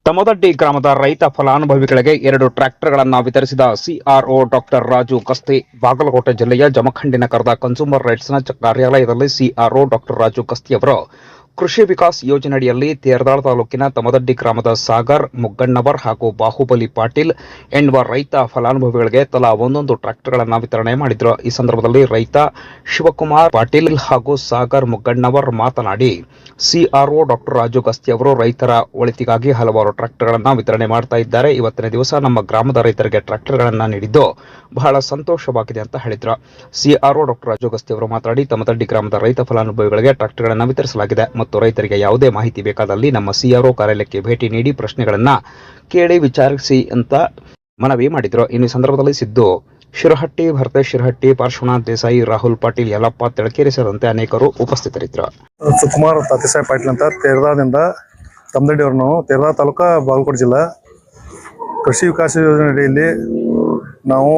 ತಮದಡ್ಡಿ ಗ್ರಾಮದ ರೈತ ಫಲಾನುಭವಿಗಳಿಗೆ 2 ಟ್ರ್ಯಾಕ್ಟರ್ಗಳನ್ನು ವಿತರಿಸಿದ ಸಿಆರ್ಒ ಡಾಕ್ಟರ್ ರಾಜು ಗಸ್ತಿ. ಬಾಗಲಕೋಟೆ ಜಿಲ್ಲೆಯ ಜಮಖಂಡಿ ನಗರದ ಕನ್ಸ್ಯೂಮರ್ ರೈಟ್ಸ್ನ ಕಾರ್ಯಾಲಯದಲ್ಲಿ ಸಿಆರ್ಒ ಡಾಕ್ಟರ್ ರಾಜು ಗಸ್ತಿ ಅವರು ಕೃಷಿ ವಿಕಾಸ್ ಯೋಜನೆಯಡಿಯಲ್ಲಿ ತೇರದಾಳ ತಾಲೂಕಿನ ತಮದಡ್ಡಿ ಗ್ರಾಮದ ಸಾಗರ್ ಮುಗ್ಗಣ್ಣವರ್ ಹಾಗೂ ಬಾಹುಬಲಿ ಪಾಟೀಲ್ ಎನ್ನುವ ರೈತ ಫಲಾನುಭವಿಗಳಿಗೆ ತಲಾ 1 ಟ್ರ್ಯಾಕ್ಟರ್ಗಳನ್ನು ವಿತರಣೆ ಮಾಡಿದರು. ಈ ಸಂದರ್ಭದಲ್ಲಿ ರೈತ ಶಿವಕುಮಾರ್ ಪಾಟೀಲ್ ಹಾಗೂ ಸಾಗರ್ ಮುಗ್ಗಣ್ಣವರ್ ಮಾತನಾಡಿ, ಸಿಆರ್ಒ ಡಾಕ್ಟರ್ ರಾಜು ಗಸ್ತಿ ಅವರು ರೈತರ ಒಳಿತಿಗಾಗಿ ಹಲವಾರು ಟ್ರ್ಯಾಕ್ಟರ್ಗಳನ್ನು ವಿತರಣೆ ಮಾಡ್ತಾ ಇದ್ದಾರೆ. ಇವತ್ತಿನ ದಿವಸ ನಮ್ಮ ಗ್ರಾಮದ ರೈತರಿಗೆ ಟ್ರ್ಯಾಕ್ಟರ್ಗಳನ್ನು ನೀಡಿದ್ದು ಬಹಳ ಸಂತೋಷವಾಗಿದೆ ಅಂತ ಹೇಳಿದರು. ಸಿಆರ್ಒ ಡಾಕ್ಟರ್ ರಾಜು ಗಸ್ತಿ ಅವರು ಮಾತನಾಡಿ, ತಮದಡ್ಡಿ ಗ್ರಾಮದ ರೈತ ಫಲಾನುಭವಿಗಳಿಗೆ ಟ್ರ್ಯಾಕ್ಟರ್ಗಳನ್ನು ವಿತರಿಸಲಾಗಿದೆ ಮತ್ತು ರೈತರಿಗೆ ಯಾವುದೇ ಮಾಹಿತಿ ಬೇಕಾದಲ್ಲಿ ನಮ್ಮ ಸಿಆರ್ಒ ಕಾರ್ಯಾಲಯಕ್ಕೆ ಭೇಟಿ ನೀಡಿ ಪ್ರಶ್ನೆಗಳನ್ನು ಕೇಳಿ ವಿಚಾರಿಸಿ ಅಂತ ಮನವಿ ಮಾಡಿದರು. ಇನ್ನು ಈ ಸಂದರ್ಭದಲ್ಲಿ ಸಿದ್ದು ಶಿರಹಟ್ಟಿ, ಭರತೇಶ್ ಶಿರಹಟ್ಟಿ, ಪಾರ್ಶ್ವನಾಥ್ ದೇಸಾಯಿ, ರಾಹುಲ್ ಪಾಟೀಲ್, ಯಲ್ಲಪ್ಪ ತೆಳಕೇರಿ ಸೇರಿದಂತೆ ಅನೇಕರು ಉಪಸ್ಥಿತರಿದ್ದರು. ಸುಕುಮಾರ್ ತಾತಿಸಾಯಿ ಪಾಟೀಲ್ ಅಂತ ತೇರದಾದಿಂದ ತಮದಡ್ಡಿ ಅವರು. ನಾವು ತೇರದಾಳ ತಾಲೂಕು, ಬಾಗಲಕೋಟೆ ಜಿಲ್ಲಾ. ಕೃಷಿ ವಿಕಾಸ ಯೋಜನೆಯಲ್ಲಿ ನಾವು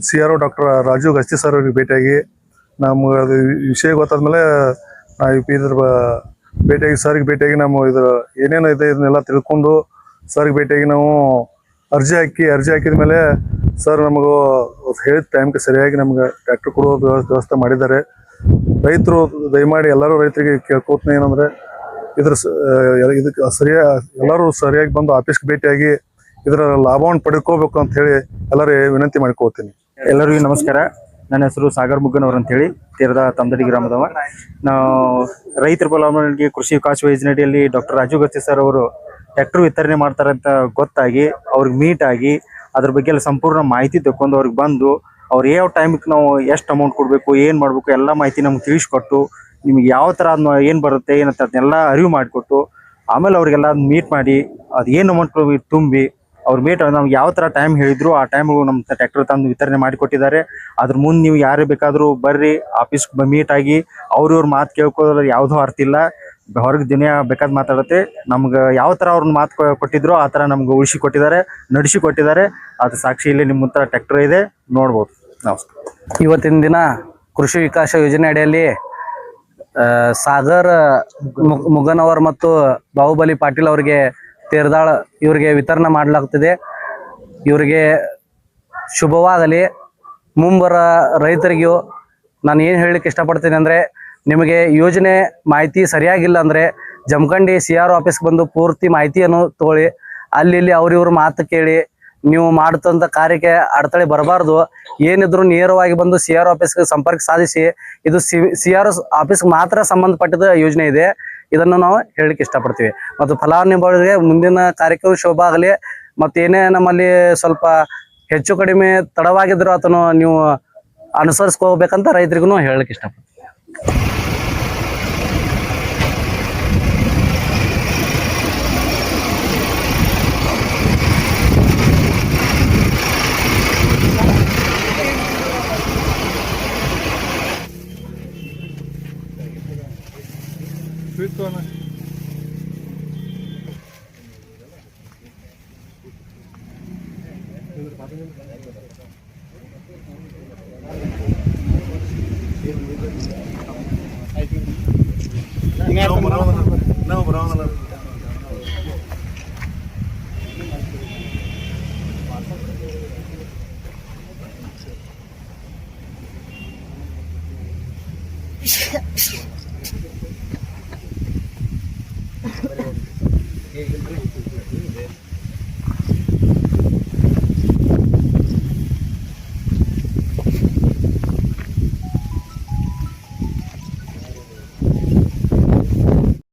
CRO doctor Raju Gasti sir ಅವರಿಗೆ ಭೇಟಿಯಾಗಿ ನಮ್ಗೆ ಅದು ವಿಷಯ ಗೊತ್ತಾದ್ಮೇಲೆ ನಾವು ಇದ್ರ ಭೇಟಿಯಾಗಿ ಸರ್ಗೆ ಭೇಟಿಯಾಗಿ ನಮ್ಮ ಇದ್ರ ಏನೇನು ಇದೆ ಇದನ್ನೆಲ್ಲ ತಿಳ್ಕೊಂಡು ಸರ್ಗೆ ಭೇಟಿಯಾಗಿ ನಾವು ಅರ್ಜಿ ಹಾಕಿದ ಮೇಲೆ ಸರ್ ನಮಗೂ ಹೇಳಿದ ಟೈಮ್ಗೆ ಸರಿಯಾಗಿ ನಮ್ಗೆ ಟ್ರ್ಯಾಕ್ಟರ್ ಕೊಡೋ ವ್ಯವಸ್ಥೆ ಮಾಡಿದ್ದಾರೆ. ರೈತರು ದಯಮಾಡಿ ಎಲ್ಲರೂ ರೈತರಿಗೆ ಕೇಳ್ಕೋತೀನಿ ಏನಂದರೆ ಇದಕ್ಕೆ ಎಲ್ಲರೂ ಸರಿಯಾಗಿ ಬಂದು ಆಫೀಸ್ಗೆ ಭೇಟಿಯಾಗಿ ಇದರ ಲಾಭವನ್ನು ಪಡ್ಕೋಬೇಕು ಅಂತ ಹೇಳಿ ಎಲ್ಲರೂ ವಿನಂತಿ ಮಾಡ್ಕೋತೀನಿ. ಎಲ್ಲರಿಗೂ ನಮಸ್ಕಾರ. ನನ್ನ ಹೆಸರು ಸಾಗರ್ ಮುಗ್ಗನವರ್ ಅಂತ ಹೇಳಿ, ತೇರದಾಳ ತಮದಡ್ಡಿ ಗ್ರಾಮದವ. ನಾವು ರೈತರ ಫಲಾನುಭವಿಗಳಿಗೆ ಕೃಷಿ ವಿಕಾಸ ಯೋಜನೆಯಲ್ಲಿ ಡಾಕ್ಟರ್ ರಾಜು ಗಸ್ತಿ ಸರ್ ಅವರು ಟ್ರ್ಯಾಕ್ಟರ್ ವಿತರಣೆ ಮಾಡ್ತಾರಂತ ಗೊತ್ತಾಗಿ ಅವ್ರಿಗೆ ಮೀಟ್ ಆಗಿ ಅದ್ರ ಬಗ್ಗೆ ಎಲ್ಲ ಸಂಪೂರ್ಣ ಮಾಹಿತಿ ತಗೊಂಡು ಅವ್ರಿಗೆ ಬಂದು ಅವ್ರು ಯಾವ ಟೈಮಿಗೆ ನಾವು ಎಷ್ಟು ಅಮೌಂಟ್ ಕೊಡಬೇಕು, ಏನು ಮಾಡಬೇಕು ಎಲ್ಲ ಮಾಹಿತಿ ನಮ್ಗೆ ತಿಳಿಸ್ಕೊಟ್ಟು, ನಿಮ್ಗೆ ಯಾವ ಥರ ಅದನ್ನ ಏನು ಬರುತ್ತೆ ಏನಂತ ಅದನ್ನೆಲ್ಲ ಅರಿವು ಮಾಡಿಕೊಟ್ಟು, ಆಮೇಲೆ ಅವ್ರಿಗೆಲ್ಲ ಮೀಟ್ ಮಾಡಿ ಅದು ಏನು ಅಮೌಂಟ್ ತುಂಬಿ ಅವ್ರು ಮೀಟ್ ನಮ್ಗೆ ಯಾವ ಥರ ಟೈಮ್ ಹೇಳಿದ್ರು ಆ ಟೈಮಿಗೂ ನಮ್ಮ ಟ್ರ್ಯಾಕ್ಟರ್ ತಂದು ವಿತರಣೆ ಮಾಡಿಕೊಟ್ಟಿದ್ದಾರೆ. ಅದ್ರ ಮುಂದೆ ನೀವು ಯಾರೇ ಬೇಕಾದರೂ ಬರ್ರಿ ಆಫೀಸ್ಗೆ ಮೀಟ್ ಆಗಿ ಅವ್ರವ್ರ ಮಾತು ಕೇಳ್ಕೊಳ್ಳೋದ್ರಲ್ಲಿ ಯಾವುದೂ ಅರ್ಥ ಇಲ್ಲ. ಹೊರಗೆ ದಿನ ಬೇಕಾದ ಮಾತಾಡುತ್ತೆ. ನಮ್ಗೆ ಯಾವ ಥರ ಅವ್ರನ್ನ ಮಾತು ಕೊಟ್ಟಿದ್ರು ಆ ಥರ ನಮ್ಗೆ ಉಳಿಸಿ ಕೊಟ್ಟಿದ್ದಾರೆ, ನಡೆಸಿ ಕೊಟ್ಟಿದ್ದಾರೆ. ಅದು ಸಾಕ್ಷಿ ಇಲ್ಲಿ ನಿಮ್ಮ ಹತ್ರ ಟ್ರ್ಯಾಕ್ಟರ್ ಇದೆ, ನೋಡ್ಬೋದು. ನಮಸ್ಕಾರ. ಇವತ್ತಿನ ದಿನ ಕೃಷಿ ವಿಕಾಸ ಯೋಜನೆ ಅಡಿಯಲ್ಲಿ ಸಾಗರ್ ಮುಗನವರ್ ಮತ್ತು ಬಾಹುಬಲಿ ಪಾಟೀಲ್ ಅವರಿಗೆ ತೇರದಾಳ ಇವರಿಗೆ ವಿತರಣೆ ಮಾಡಲಾಗ್ತಿದೆ. ಇವರಿಗೆ ಶುಭವಾಗಲಿ. ಮುಂಬರ ರೈತರಿಗೂ ನಾನು ಏನು ಹೇಳಲಿಕ್ಕೆ ಇಷ್ಟಪಡ್ತೀನಿ ಅಂದರೆ, ನಿಮಗೆ ಯೋಜನೆ ಮಾಹಿತಿ ಸರಿಯಾಗಿಲ್ಲ ಅಂದರೆ ಜಮಖಂಡಿ ಸಿಆರ್ಒ ಆಫೀಸ್ಗೆ ಬಂದು ಪೂರ್ತಿ ಮಾಹಿತಿಯನ್ನು ತಗೊಳ್ಳಿ. ಅಲ್ಲಿ ಅವ್ರಿವ್ರ ಮಾತು ಕೇಳಿ ನೀವು ಮಾಡುತ್ತಂಥ ಕಾರ್ಯಕ್ಕೆ ಅಡೆತಡೆ ಬರಬಾರ್ದು. ಏನಿದ್ರು ನೇರವಾಗಿ ಬಂದು ಸಿಆರ್ಒ ಆಫೀಸ್ಗೆ ಸಂಪರ್ಕ ಸಾಧಿಸಿ. ಇದು ಸಿಆರ್ಒ ಆಫೀಸ್ಗೆ ಮಾತ್ರ ಸಂಬಂಧಪಟ್ಟಿದ ಯೋಜನೆ ಇದೆ. ಇದನ್ನು ನಾವು ಹೇಳಲಿಕ್ಕೆ ಇಷ್ಟಪಡ್ತೀವಿ. ಮತ್ತು ಫಲಾನುಭವಿಗಳಿಗೆ ಮುಂದಿನ ಕಾರ್ಯಕ್ರಮ ಶೋಭ ಆಗಲಿ. ಮತ್ತು ಏನೇ ನಮ್ಮಲ್ಲಿ ಸ್ವಲ್ಪ ಹೆಚ್ಚು ಕಡಿಮೆ ತಡವಾಗಿದ್ರು ಅದನ್ನು ನೀವು ಅನುಸರಿಸ್ಕೋಬೇಕಂತ ರೈತರಿಗೂ ಹೇಳಲಿಕ್ಕೆ ಇಷ್ಟಪಡ್ತೀವಿ.